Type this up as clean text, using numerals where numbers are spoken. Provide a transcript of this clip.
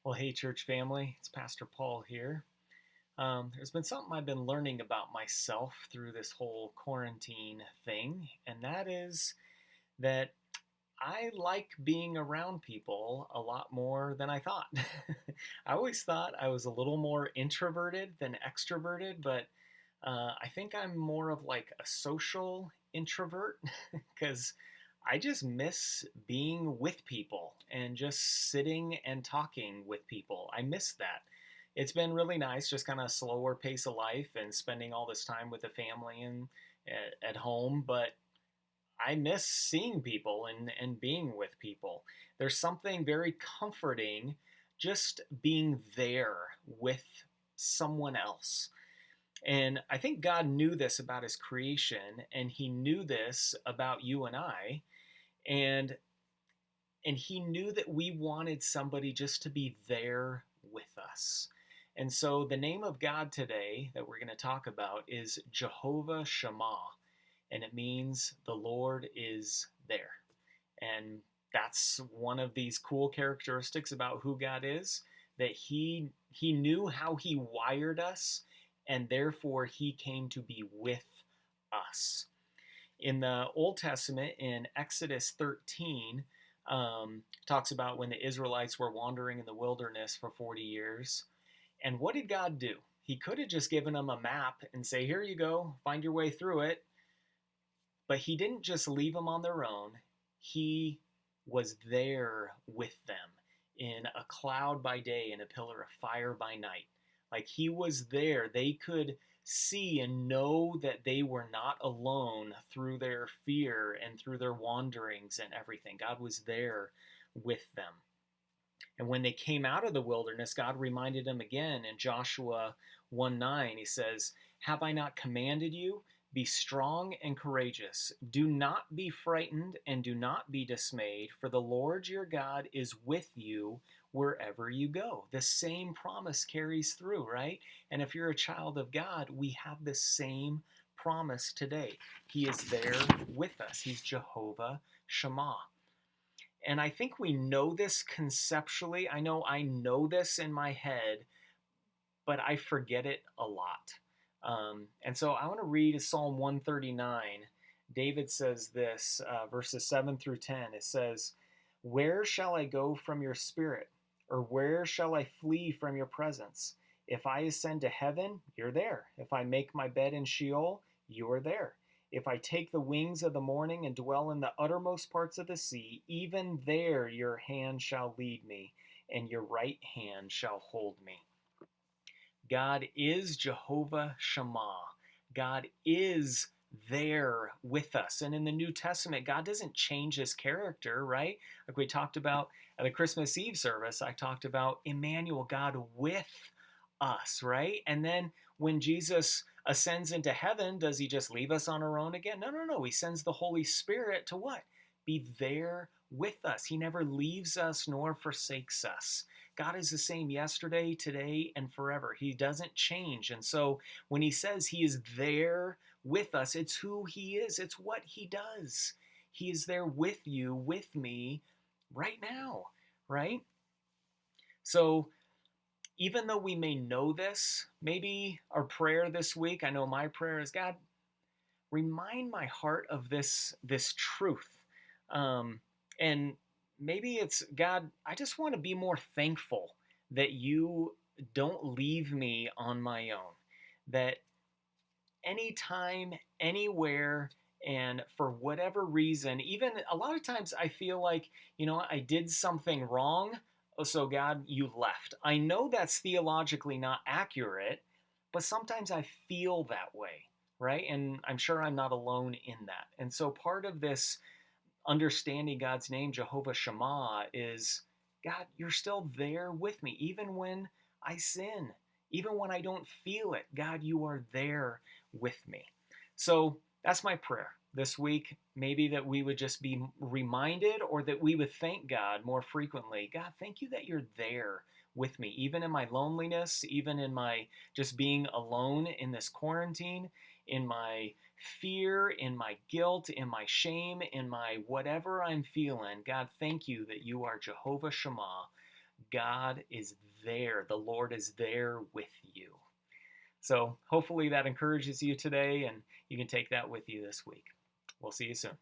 Well, hey, church family, it's Pastor Paul here. There's been something I've been learning about myself through this whole quarantine thing, and that is that I like being around people a lot more than I thought. I always thought I was a little more introverted than extroverted, but I think I'm more of like a social introvert because I just miss being with people and just sitting and talking with people. I miss that. It's been really nice, just kind of slower pace of life and spending all this time with the family and at home. But I miss seeing people and being with people. There's something very comforting just being there with someone else. And I think God knew this about his creation, and he knew this about you and I. And and he knew that we wanted somebody just to be there with us. And so the name of God today that we're going to talk about is Jehovah Shammah, and it means the Lord is there. And that's one of these cool characteristics about who God is, that he knew how he wired us, and therefore he came to be with us. In the Old Testament, in Exodus 13, talks about when the Israelites were wandering in the wilderness for 40 years. And what did God do? He could have just given them a map and say, here you go, find your way through it. But he didn't just leave them on their own. He was there with them in a cloud by day and a pillar of fire by night. Like he was there. They could see and know that they were not alone through their fear and through their wanderings and everything. God was there with them. And when they came out of the wilderness, God reminded them again in Joshua 1:9. He says, have I not commanded you? Be strong and courageous. Do not be frightened and do not be dismayed, for the Lord your God is with you wherever you go. The same promise carries through, right? And if you're a child of God, we have the same promise today. He is there with us. He's Jehovah Shammah. And I think we know this conceptually. I know this in my head, but I forget it a lot. And so I want to read Psalm 139. David says this, verses 7 through 10. It says, where shall I go from your spirit? Or where shall I flee from your presence? If I ascend to heaven, you're there. If I make my bed in Sheol, you are there. If I take the wings of the morning and dwell in the uttermost parts of the sea, even there your hand shall lead me, and your right hand shall hold me. God is Jehovah Shammah. God is there with us. And in the New Testament, God doesn't change his character, right? Like we talked about at the Christmas Eve service, I talked about Emmanuel, God with us, right? And then when Jesus ascends into heaven, does he just leave us on our own again? No, no, no. He sends the Holy Spirit to what? Be there with us. He never leaves us nor forsakes us. God is the same yesterday, today, and forever. He doesn't change. And so when he says he is there with us, it's who he is, it's what he does. He is there with you, with me, right now, right? So even though we may know this, maybe our prayer this week, I know my prayer is, God, remind my heart of this truth. And maybe it's, God, I just want to be more thankful that you don't leave me on my own. That anytime, anywhere, and for whatever reason, even a lot of times I feel like, I did something wrong, so God, you left. I know that's theologically not accurate, but sometimes I feel that way, right? And I'm sure I'm not alone in that. And so part of this understanding God's name, Jehovah Shammah, is God, you're still there with me, even when I sin, even when I don't feel it. God, you are there with me. So that's my prayer this week. Maybe that we would just be reminded, or that we would thank God more frequently. God, thank you that you're there with me, even in my loneliness, even in my just being alone in this quarantine, in my fear, in my guilt, in my shame, in my whatever I'm feeling. God, thank you that you are Jehovah Shammah, God is there. The Lord is there with you. So hopefully that encourages you today, and you can take that with you this week. We'll see you soon.